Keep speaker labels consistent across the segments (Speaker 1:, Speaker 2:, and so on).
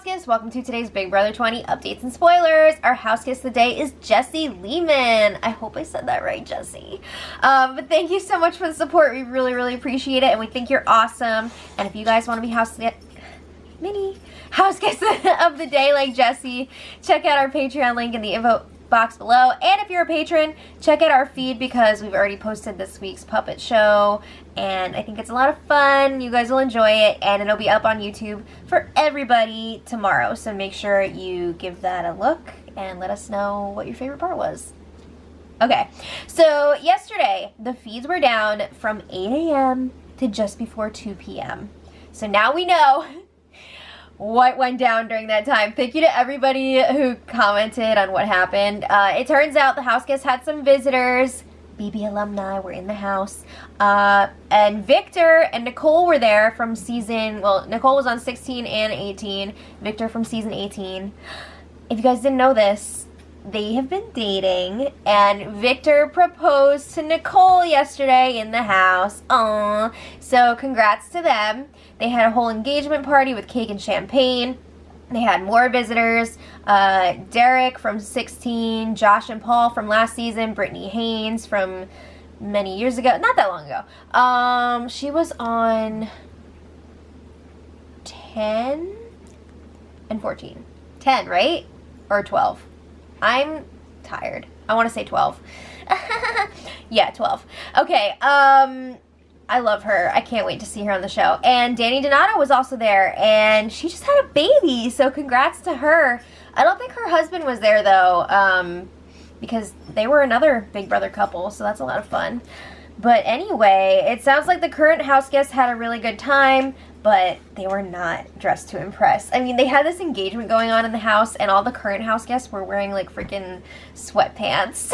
Speaker 1: house guests, welcome to today's Big Brother 20 updates and spoilers. Our house guest today is Jessie Lehman. I hope I said that right, Jessie. But thank you so much for the support. We really appreciate it, and we think you're awesome. And if you guys want to be house guest of the day like Jessie, check out our Patreon link in the info box below. And if you're a patron, check out our feed because we've already posted this week's puppet show, and I think it's a lot of fun. You guys will enjoy it, and it'll be up on YouTube for everybody tomorrow, so make sure you give that a look and let us know what your favorite part was. Okay, so yesterday the feeds were down from 8 a.m. to just before 2 p.m. So now we know what went down during that time. Thank you to everybody who commented on what happened. It turns out the house guests had some visitors. BB alumni were in the house. And Victor and Nicole were there from season, well, Nicole was on 16 and 18. Victor from season 18. If you guys didn't know this, they have been dating, and Victor proposed to Nicole yesterday in the house. Aww. So congrats to them. They had a whole engagement party with cake and champagne. They had more visitors. Derek from 16, Josh and Paul from last season, Brittany Haynes from many years ago, not that long ago. She was on 10 and 14. 10, right? Or 12. I'm tired. I want to say 12. Yeah, 12. Okay, I love her. I can't wait to see her on the show. And Danny Donato was also there, and she just had a baby, so congrats to her. I don't think her husband was there, though, because they were another Big Brother couple, so that's a lot of fun. But anyway, it sounds like the current house guests had a really good time, but they were not dressed to impress. I mean, they had this engagement going on in the house, and all the current house guests were wearing, like, freaking sweatpants.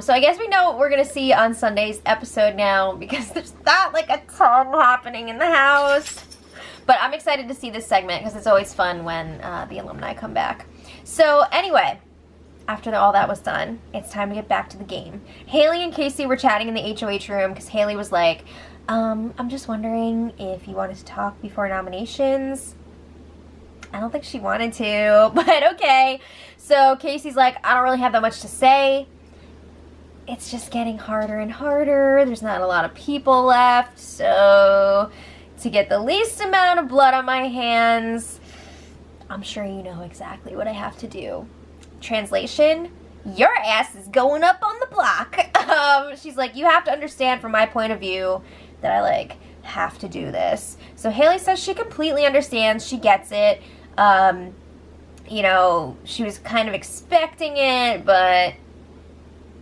Speaker 1: So I guess we know what we're going to see on Sunday's episode now, because there's not, like, a ton happening in the house. But I'm excited to see this segment, because it's always fun when the alumni come back. So, anyway, after all that was done, it's time to get back to the game. Haley and Kaycee were chatting in the HOH room, because Haley was like, I'm just wondering if you wanted to talk before nominations. I don't think she wanted to, but okay. So Kaycee's like, I don't really have that much to say. It's just getting harder and harder. There's not a lot of people left, so to get the least amount of blood on my hands, I'm sure you know exactly what I have to do. Translation, your ass is going up on the block. She's like, you have to understand from my point of view that I, like, have to do this. So Haley says she completely understands. She gets it. You know, she was kind of expecting it, but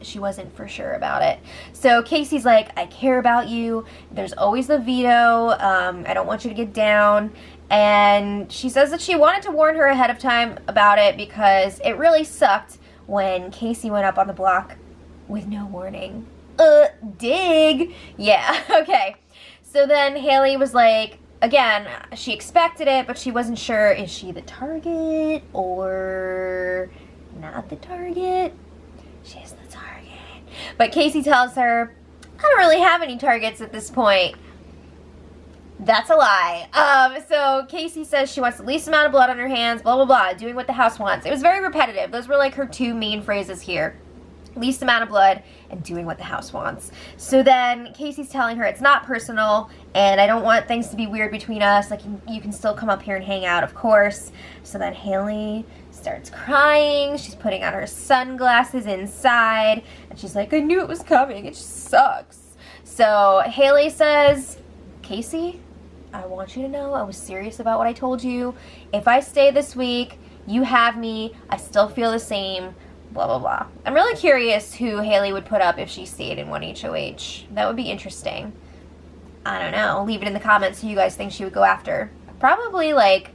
Speaker 1: she wasn't for sure about it. So Kaycee's like, I care about you. There's always the veto. I don't want you to get down. And she says that she wanted to warn her ahead of time about it because it really sucked when Kaycee went up on the block with no warning. Dig. Yeah, okay. So then Haley was like, again, she expected it, but she wasn't sure, is she the target or not the target? She's the target. But Kaycee tells her, I don't really have any targets at this point. That's a lie. So Kaycee says she wants the least amount of blood on her hands, blah, blah, blah, doing what the house wants. It was very repetitive. Those were like her two main phrases here. Least amount of blood and doing what the house wants. So then Kaycee's telling her it's not personal and I don't want things to be weird between us. Like, you can still come up here and hang out, of course. So then Haley starts crying. She's putting on her sunglasses inside and she's like, I knew it was coming. It just sucks. So Haley says, Kaycee, I want you to know I was serious about what I told you. If I stay this week, you have me. I still feel the same. Blah, blah, blah. I'm really curious who Haley would put up if she stayed in one HOH. That would be interesting. I don't know. Leave it in the comments who you guys think she would go after. Probably, like,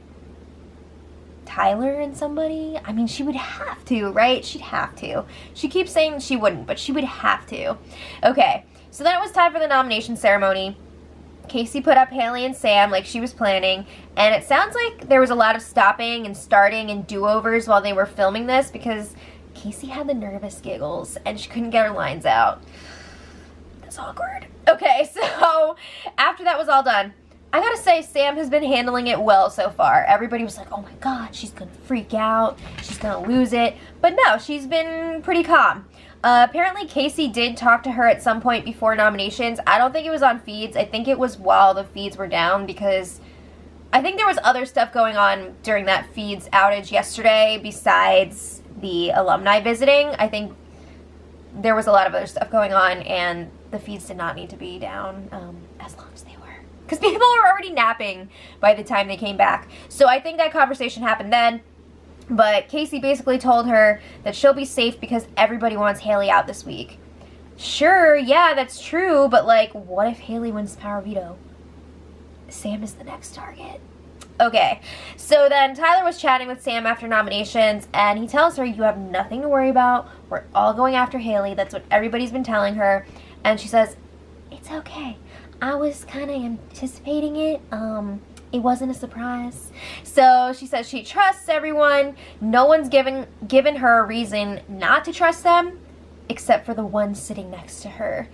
Speaker 1: Tyler and somebody. I mean, she would have to, right? She'd have to. She keeps saying she wouldn't, but she would have to. Okay, so then it was time for the nomination ceremony. Kaycee put up Haley and Sam like she was planning, and it sounds like there was a lot of stopping and starting and do-overs while they were filming this because Kaycee had the nervous giggles and she couldn't get her lines out. That's awkward. Okay, so after that was all done, I gotta say, Sam has been handling it well so far. Everybody was like, oh my god, she's gonna freak out, she's gonna lose it. But no, she's been pretty calm. Apparently, Kaycee did talk to her at some point before nominations. I don't think it was on feeds. I think it was while the feeds were down, because I think there was other stuff going on during that feeds outage yesterday besides the alumni visiting. I think there was a lot of other stuff going on, and the feeds did not need to be down as long as they were. Because people were already napping by the time they came back. So I think that conversation happened then. But Kaycee basically told her that she'll be safe because everybody wants Haley out this week. Sure, yeah, that's true. But, like, what if Haley wins Power Veto? Sam is the next target. Okay, so then Tyler was chatting with Sam after nominations, and he tells her, you have nothing to worry about. We're all going after Haley. That's what everybody's been telling her. And she says, it's okay. I was kind of anticipating it. It wasn't a surprise. So she says she trusts everyone. No one's given her a reason not to trust them, except for the one sitting next to her.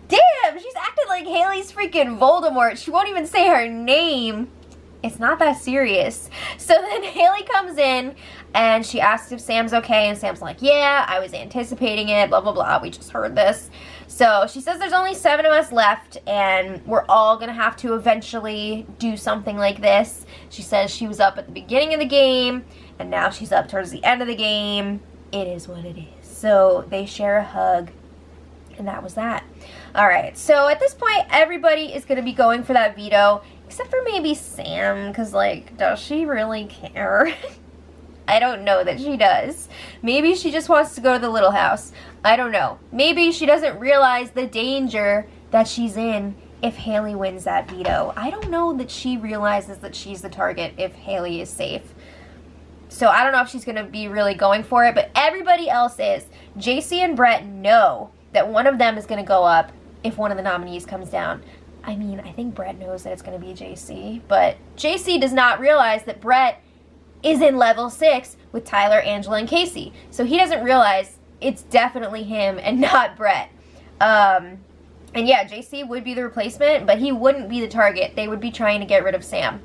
Speaker 1: Damn, she's acting like Haley's freaking Voldemort. She won't even say her name. It's not that serious. So then Haley comes in and she asks if Sam's okay, and Sam's like, yeah, I was anticipating it, blah, blah, blah. We just heard this. So she says there's only 7 of us left, and we're all going to have to eventually do something like this. She says she was up at the beginning of the game, and now she's up towards the end of the game. It is what it is. So they share a hug, and that was that. All right, so at this point, everybody is going to be going for that veto, except for maybe Sam, because, like, does she really care? I don't know that she does. Maybe she just wants to go to the little house. I don't know. Maybe she doesn't realize the danger that she's in if Haley wins that veto. I don't know that she realizes that she's the target if Haley is safe. So I don't know if she's going to be really going for it, but everybody else is. JC and Brett know that one of them is going to go up if one of the nominees comes down. I mean, I think Brett knows that it's going to be JC, but JC does not realize that Brett is in level 6 with Tyler, Angela, and Kaycee. So he doesn't realize it's definitely him and not Brett. And yeah, JC would be the replacement, but he wouldn't be the target. They would be trying to get rid of Sam.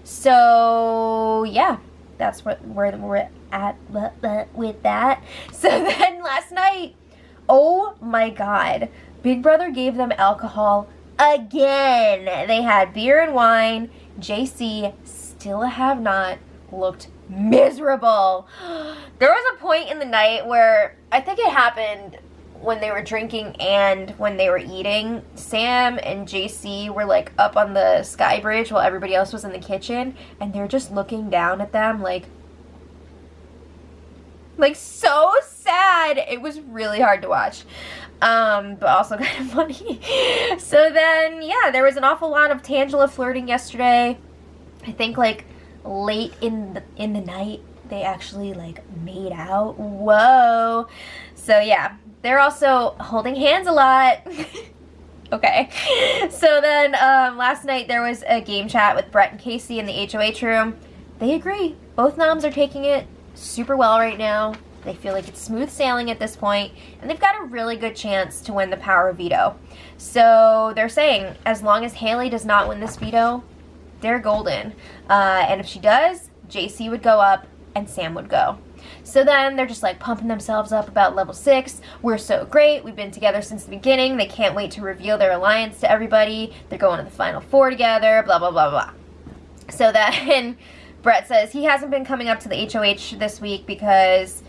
Speaker 1: So yeah, that's where we're at with that. So then last night, oh my god, Big Brother gave them alcohol again. They had beer and wine. JC, still a have-not, looked miserable. There was a point in the night where, I think it happened when they were drinking and when they were eating, Sam and JC were like up on the sky bridge while everybody else was in the kitchen, and they're just looking down at them like so sad. It was really hard to watch, but also kind of funny. So then, yeah, there was an awful lot of Tangela flirting yesterday. I think like late in the night they actually like made out. Whoa. So yeah, they're also holding hands a lot. Okay. So then last night there was a game chat with Brett and Kaycee in the HOH room. They agree. Both noms are taking it super well right now. They feel like it's smooth sailing at this point, and they've got a really good chance to win the power veto. So they're saying as long as Haley does not win this veto, they're golden. And if she does, JC would go up and Sam would go. So then they're just like pumping themselves up about level 6. We're so great. We've been together since the beginning. They can't wait to reveal their alliance to everybody. They're going to the final 4 together, blah, blah, blah, blah. So then Brett says he hasn't been coming up to the HOH this week because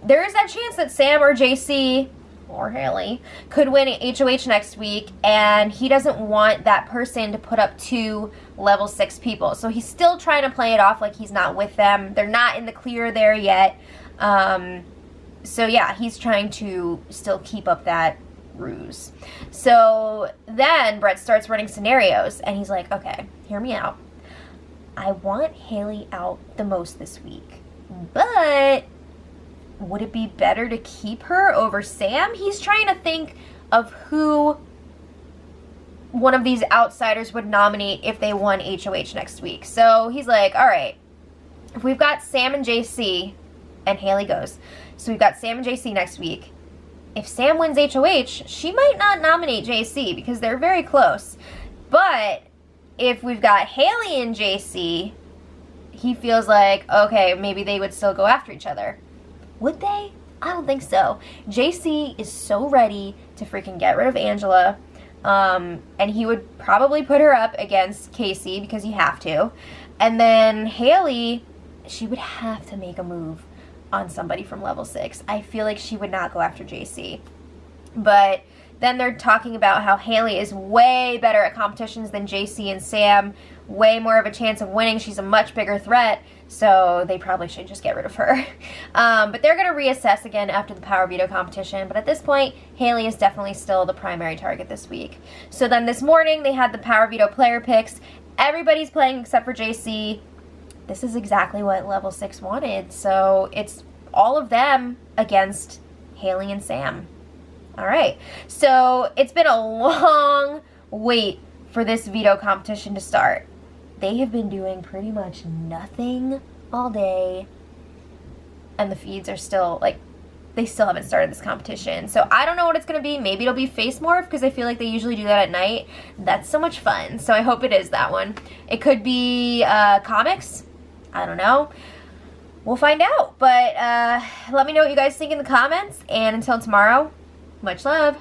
Speaker 1: there is that chance that Sam or JC or Haley could win HOH next week, and he doesn't want that person to put up 2 level 6 people. So he's still trying to play it off like he's not with them. They're not in the clear there yet. So yeah, he's trying to still keep up that ruse. So then Brett starts running scenarios, and he's like, okay, hear me out. I want Haley out the most this week, but would it be better to keep her over Sam? He's trying to think of who one of these outsiders would nominate if they won HOH next week. So he's like, all right, if we've got Sam and JC, and Haley goes, so we've got Sam and JC next week. If Sam wins HOH, she might not nominate JC because they're very close. But if we've got Haley and JC, he feels like, okay, maybe they would still go after each other. Would they? I don't think so. JC is so ready to freaking get rid of Angela. And he would probably put her up against Kaycee because you have to. And then Haley, she would have to make a move on somebody from level 6. I feel like she would not go after JC. But then they're talking about how Haley is way better at competitions than JC and Sam. Way more of a chance of winning. She's a much bigger threat. So they probably should just get rid of her. But they're going to reassess again after the Power Veto competition. But at this point, Haley is definitely still the primary target this week. So then this morning, they had the Power Veto player picks. Everybody's playing except for JC. This is exactly what level 6 wanted. So it's all of them against Haley and Sam. All right. So it's been a long wait for this veto competition to start. They have been doing pretty much nothing all day. And the feeds are still, like, they still haven't started this competition. So I don't know what it's going to be. Maybe it'll be Face Morph because I feel like they usually do that at night. That's so much fun. So I hope it is that one. It could be comics. I don't know. We'll find out. But let me know what you guys think in the comments. And until tomorrow, much love.